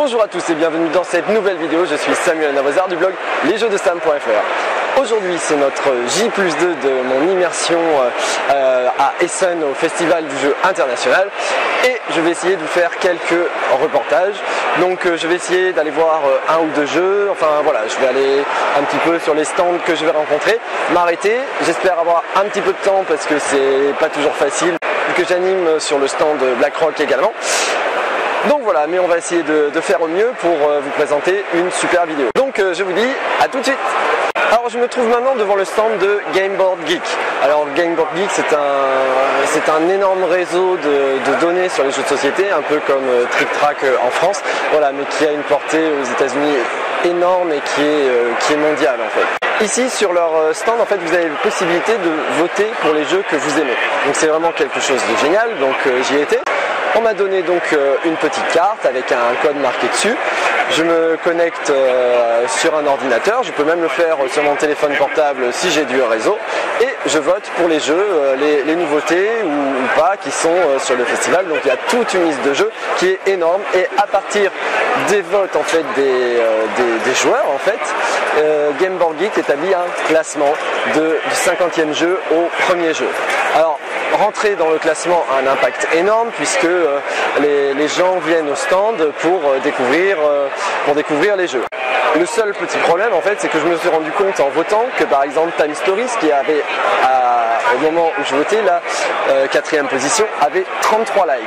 Bonjour à tous et bienvenue dans cette nouvelle vidéo, je suis Samuel Navozar du blog lesjeuxdesam.fr. Aujourd'hui c'est notre J+2 de mon immersion à Essen au Festival du jeu international et je vais essayer de vous faire quelques reportages. Donc je vais essayer d'aller voir un ou deux jeux, enfin voilà, je vais aller un petit peu sur les stands que je vais rencontrer, m'arrêter, j'espère avoir un petit peu de temps parce que c'est pas toujours facile, que j'anime sur le stand BlackRock également. Donc voilà, mais on va essayer de faire au mieux pour vous présenter une super vidéo. Donc je vous dis à tout de suite. Alors je me trouve maintenant devant le stand de Game Board Geek. Alors Game Board Geek c'est un énorme réseau de données sur les jeux de société, un peu comme Trick Track en France, voilà, mais qui a une portée aux États-Unis énorme et qui est mondiale en fait. Ici sur leur stand en fait vous avez la possibilité de voter pour les jeux que vous aimez. Donc c'est vraiment quelque chose de génial, donc j'y ai été. On m'a donné donc une petite carte avec un code marqué dessus. Je me connecte sur un ordinateur, je peux même le faire sur mon téléphone portable si j'ai du réseau. Et je vote pour les jeux, les nouveautés ou pas qui sont sur le festival. Donc il y a toute une liste de jeux qui est énorme. Et à partir des votes en fait des joueurs en fait, Game Board Geek établit un classement du 50e jeu au premier jeu. Alors rentrer dans le classement a un impact énorme puisque les gens viennent au stand pour découvrir les jeux. Le seul petit problème en fait c'est que je me suis rendu compte en votant que par exemple Time Stories qui avait au moment où je votais la 4e position avait 33 likes.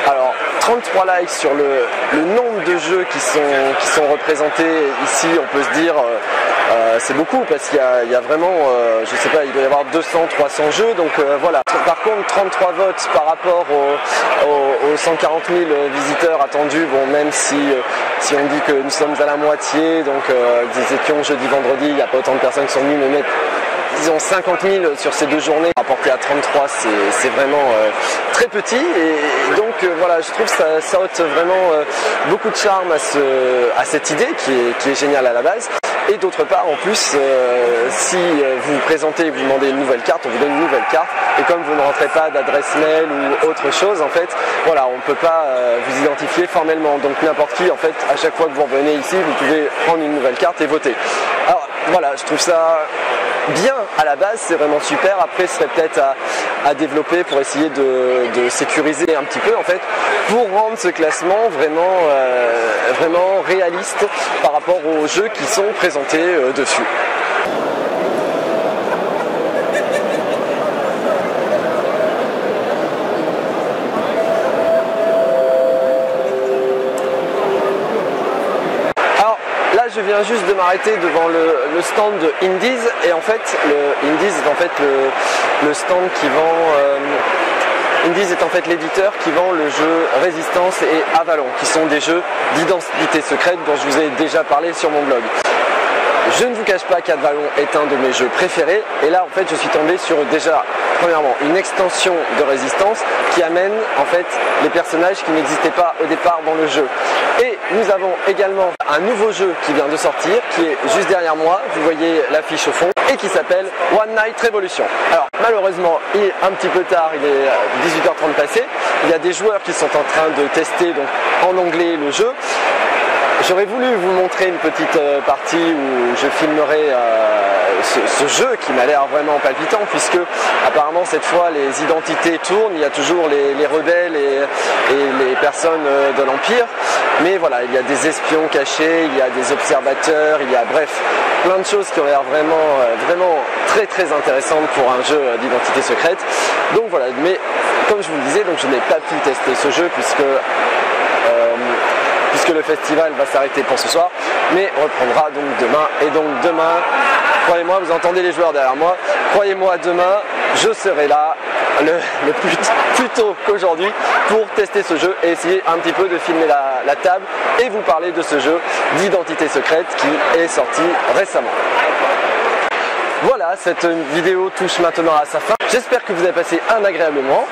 Alors 33 likes sur le nombre de jeux qui sont représentés ici, on peut se dire c'est beaucoup parce qu'il y a vraiment, je sais pas, il doit y avoir 200-300 jeux, donc voilà. Par contre 33 votes par rapport aux 140 000 visiteurs attendus, bon même si on dit que nous sommes à la moitié, donc nous étions jeudi-vendredi, il n'y a pas autant de personnes qui sont venues, mais disons 50 000 sur ces deux journées, rapporté à 33, c'est vraiment très petit et donc voilà, je trouve que ça ôte vraiment beaucoup de charme à cette idée qui est géniale à la base. Et d'autre part, en plus, si vous vous présentez et vous demandez une nouvelle carte, on vous donne une nouvelle carte. Et comme vous ne rentrez pas d'adresse mail ou autre chose, en fait, voilà, on ne peut pas vous identifier formellement. Donc n'importe qui, en fait, à chaque fois que vous revenez ici, vous pouvez prendre une nouvelle carte et voter. Alors voilà, je trouve ça bien à la base, c'est vraiment super. Après, ce serait peut-être à développer pour essayer de sécuriser un petit peu, en fait, pour rendre ce classement vraiment réaliste par rapport aux jeux qui sont présentés dessus. Je viens juste de m'arrêter devant le stand de Indies et en fait Indies est en fait le stand qui vend Indies est en fait l'éditeur qui vend le jeu Résistance et Avalon qui sont des jeux d'identité secrète dont je vous ai déjà parlé sur mon blog. Je ne vous cache pas qu'Avalon est un de mes jeux préférés et là en fait je suis tombé sur déjà premièrement une extension de Résistance qui amène en fait les personnages qui n'existaient pas au départ dans le jeu. Et nous avons également un nouveau jeu qui vient de sortir qui est juste derrière moi, vous voyez l'affiche au fond, et qui s'appelle One Night Revolution. Alors malheureusement il est un petit peu tard, il est 18h30 passé, il y a des joueurs qui sont en train de tester donc en anglais le jeu. J'aurais voulu vous montrer une petite partie où je filmerai ce jeu qui m'a l'air vraiment palpitant puisque apparemment cette fois les identités tournent, il y a toujours les rebelles et les personnes de l'Empire, mais voilà, il y a des espions cachés, il y a des observateurs, il y a bref plein de choses qui ont l'air vraiment très très intéressantes pour un jeu d'identité secrète. Donc voilà, mais comme je vous le disais, donc je n'ai pas pu tester ce jeu puisque le festival va s'arrêter pour ce soir, mais reprendra donc demain. Et donc demain, croyez-moi, vous entendez les joueurs derrière moi, croyez-moi, demain, je serai là le plus tôt qu'aujourd'hui pour tester ce jeu et essayer un petit peu de filmer la table et vous parler de ce jeu d'identité secrète qui est sorti récemment. Voilà, cette vidéo touche maintenant à sa fin. J'espère que vous avez passé un agréable moment.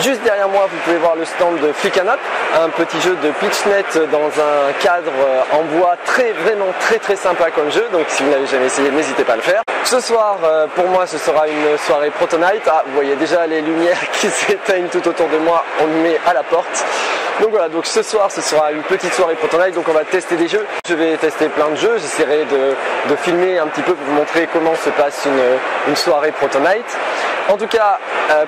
Juste derrière moi, vous pouvez voir le stand de Flick 'Em Up, un petit jeu de pitchnet dans un cadre en bois vraiment très sympa comme jeu. Donc si vous n'avez jamais essayé, n'hésitez pas à le faire. Ce soir, pour moi, ce sera une soirée Proto Night. Ah, vous voyez déjà les lumières qui s'éteignent tout autour de moi. On me met à la porte. Donc voilà, donc ce soir ce sera une petite soirée Proton Night, donc on va tester des jeux. Je vais tester plein de jeux, j'essaierai de filmer un petit peu pour vous montrer comment se passe une soirée Proton Night. En tout cas,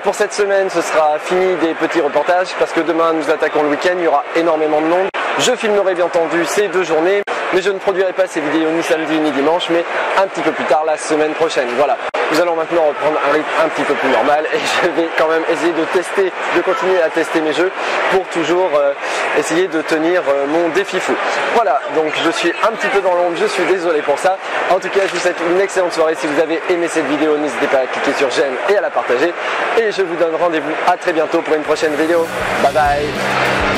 pour cette semaine, ce sera fini des petits reportages parce que demain nous attaquons le week-end, il y aura énormément de monde. Je filmerai bien entendu ces 2 journées, mais je ne produirai pas ces vidéos ni samedi ni dimanche, mais un petit peu plus tard la semaine prochaine. Voilà. Nous allons maintenant reprendre un rythme un petit peu plus normal et je vais quand même essayer de continuer à tester mes jeux pour toujours essayer de tenir mon défi fou. Voilà, donc je suis un petit peu dans l'ombre, je suis désolé pour ça. En tout cas, je vous souhaite une excellente soirée. Si vous avez aimé cette vidéo, n'hésitez pas à cliquer sur j'aime et à la partager. Et je vous donne rendez-vous à très bientôt pour une prochaine vidéo. Bye bye.